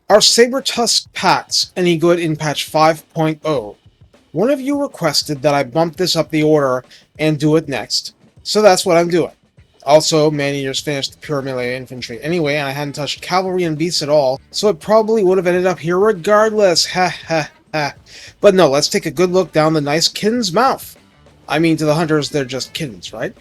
Are Sabretusk packs any good in patch 5.0? One of you requested that I bump this up the order and do it next, so that's what I'm doing. Also, Man-Eaters finished pure melee infantry anyway, and I hadn't touched cavalry and beasts at all, so it probably would have ended up here regardless, ha ha ha. But no, let's take a good look down the nice kitten's mouth. I mean, to the hunters, they're just kittens, right?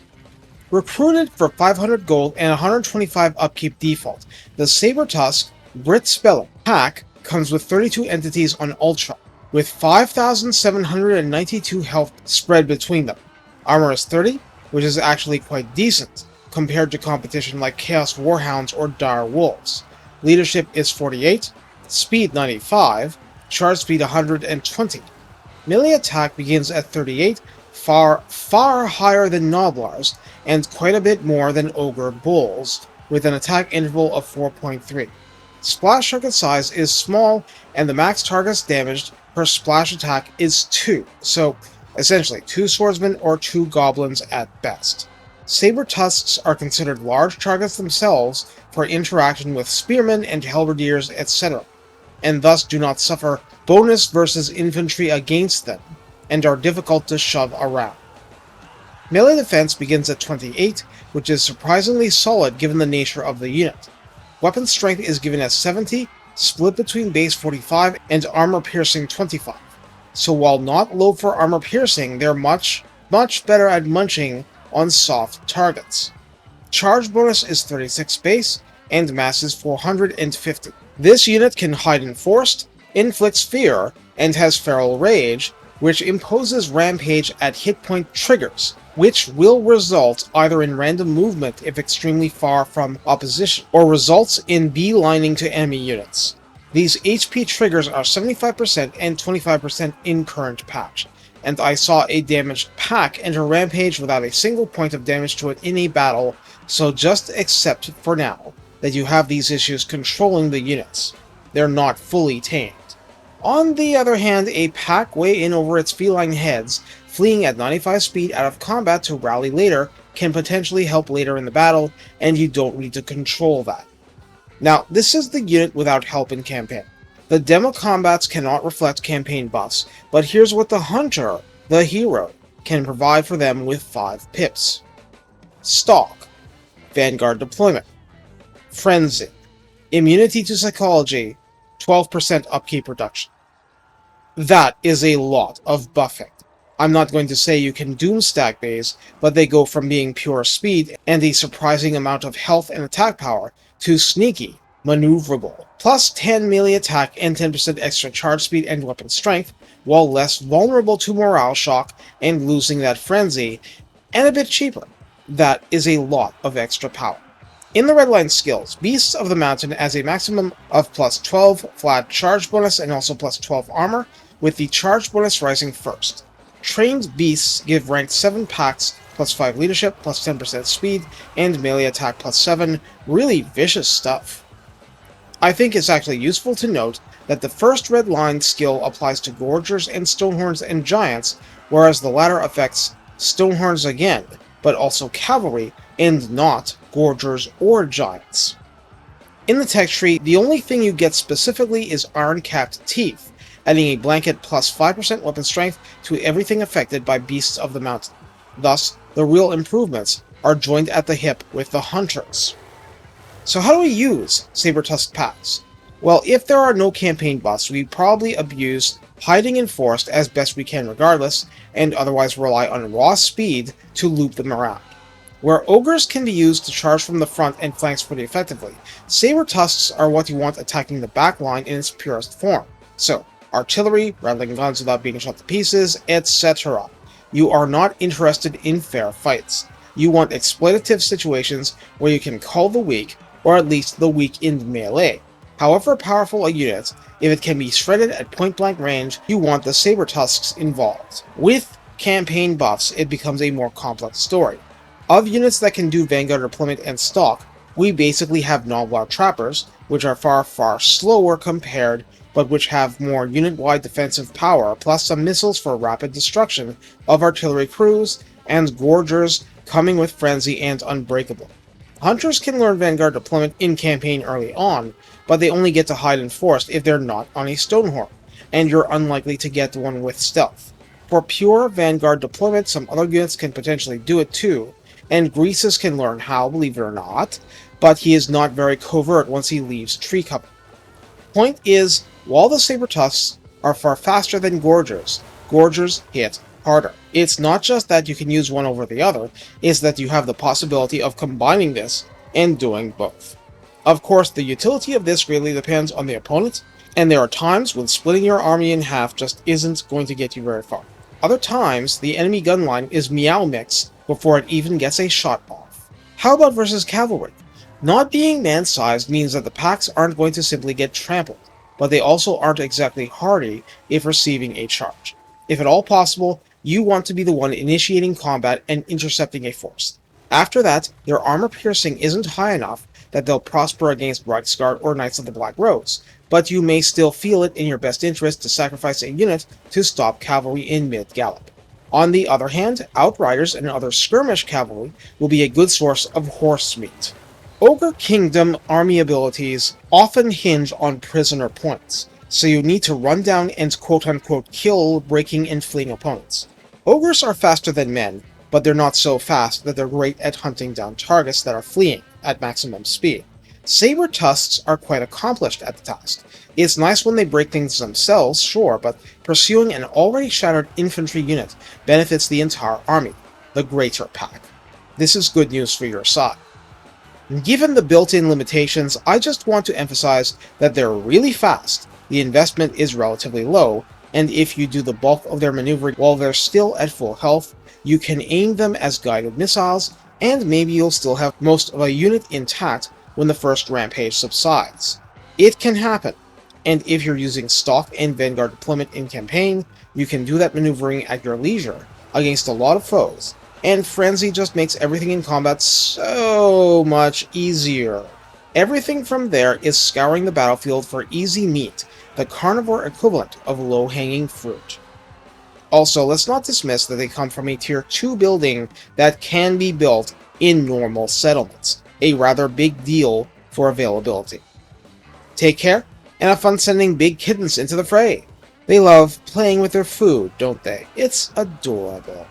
Recruited for 500 gold and 125 upkeep default, the Sabretusk Brit Spelling pack comes with 32 entities on Ultra, with 5,792 health spread between them. Armor is 30, which is actually quite decent, compared to competition like Chaos Warhounds or Dire Wolves. Leadership is 48, Speed 95, Charge Speed 120. Melee attack begins at 38, far higher than Noblars, and quite a bit more than Ogre Bulls, with an attack interval of 4.3. Splash target size is small, and the max targets damaged per splash attack is 2, so essentially 2 swordsmen or 2 goblins at best. Sabretusks are considered large targets themselves for interaction with spearmen and halberdiers, etc., and thus do not suffer bonus versus infantry against them, and are difficult to shove around. Melee defense begins at 28, which is surprisingly solid given the nature of the unit. Weapon strength is given as 70, split between base 45 and armor piercing 25. So while not low for armor piercing, they're much better at munching on soft targets. Charge bonus is 36 base, and mass is 450. This unit can hide enforced, inflicts fear, and has feral rage, which imposes Rampage at hit point triggers, which will result either in random movement if extremely far from opposition, or results in beelining to enemy units. These HP triggers are 75% and 25% in current patch, and I saw a damaged pack enter Rampage without a single point of damage to it in a battle, so just accept for now that you have these issues controlling the units. They're not fully tamed. On the other hand, a pack way in over its feline heads, fleeing at 95 speed out of combat to rally later, can potentially help later in the battle, and you don't need to control that. Now, this is the unit without help in campaign. The demo combats cannot reflect campaign buffs, but here's what the hunter, the hero, can provide for them with 5 pips. Stalk, Vanguard Deployment, Frenzy, Immunity to Psychology, 12% upkeep reduction. That is a lot of buffing. I'm not going to say you can doomstack these, but they go from being pure speed and a surprising amount of health and attack power to sneaky, maneuverable, plus 10 melee attack and 10% extra charge speed and weapon strength, while less vulnerable to morale shock and losing that frenzy, and a bit cheaper. That is a lot of extra power. In the redline skills, Beasts of the Mountain has a maximum of plus 12 flat charge bonus and also plus 12 armor, with the charge bonus rising first. Trained Beasts give ranked 7 packs plus 5 leadership, plus 10% speed, and melee attack plus 7, really vicious stuff. I think it's actually useful to note that the first red line skill applies to Gorgers and Stonehorns and Giants, whereas the latter affects Stonehorns again, but also Cavalry, and not Gorgers or Giants. In the tech tree, the only thing you get specifically is Iron-Capped Teeth, adding a blanket plus 5% weapon strength to everything affected by Beasts of the Mountain. Thus, the real improvements are joined at the hip with the Hunters. So how do we use Sabretusk packs? Well, if there are no campaign buffs, we probably abuse hiding enforced as best we can regardless, and otherwise rely on raw speed to loop them around. Where Ogres can be used to charge from the front and flanks pretty effectively, Sabretusks are what you want attacking the back line in its purest form. So, artillery, rattling guns without being shot to pieces, etc. You are not interested in fair fights. You want exploitative situations where you can cull the weak, or at least the weak in melee. However powerful a unit, if it can be shredded at point-blank range, you want the Sabretusks involved. With campaign buffs, it becomes a more complex story. Of units that can do Vanguard Deployment and Stalk, we basically have Noblar Trappers, which are far slower compared, but which have more unit-wide defensive power, plus some missiles for rapid destruction of artillery crews, and Gorgers coming with Frenzy and Unbreakable. Hunters can learn Vanguard Deployment in campaign early on, but they only get to hide in forest if they're not on a Stonehorn, and you're unlikely to get one with stealth. For pure Vanguard deployment, some other units can potentially do it too, and Greases can learn how, believe it or not, but he is not very covert once he leaves tree cover. Point is, while the Sabretusks are far faster than Gorgers, Gorgers hit harder. It's not just that you can use one over the other, it's that you have the possibility of combining this and doing both. Of course, the utility of this really depends on the opponent, and there are times when splitting your army in half just isn't going to get you very far. Other times, the enemy gun line is meow mix before it even gets a shot off. How about versus cavalry? Not being man-sized means that the packs aren't going to simply get trampled, but they also aren't exactly hardy if receiving a charge. If at all possible, you want to be the one initiating combat and intercepting a force. After that, their armor piercing isn't high enough that they'll prosper against Reichsguard or Knights of the Black Rose, but you may still feel it in your best interest to sacrifice a unit to stop cavalry in mid-gallop. On the other hand, Outriders and other skirmish cavalry will be a good source of horse meat. Ogre Kingdom army abilities often hinge on prisoner points, so you need to run down and quote-unquote kill breaking and fleeing opponents. Ogres are faster than men, but they're not so fast that they're great at hunting down targets that are fleeing at maximum speed. Sabretusks are quite accomplished at the task. It's nice when they break things themselves, sure, but pursuing an already shattered infantry unit benefits the entire army, the greater pack. This is good news for your side. Given the built-in limitations, I just want to emphasize that they're really fast, the investment is relatively low, and if you do the bulk of their maneuvering while they're still at full health, you can aim them as guided missiles, and maybe you'll still have most of a unit intact when the first Rampage subsides. It can happen, and if you're using Stalk and Vanguard Deployment in campaign, you can do that maneuvering at your leisure against a lot of foes, and Frenzy just makes everything in combat so much easier. Everything from there is scouring the battlefield for easy meat, the carnivore equivalent of low-hanging fruit. Also, let's not dismiss that they come from a Tier 2 building that can be built in normal settlements, a rather big deal for availability. Take care, and have fun sending big kittens into the fray. They love playing with their food, don't they? It's adorable.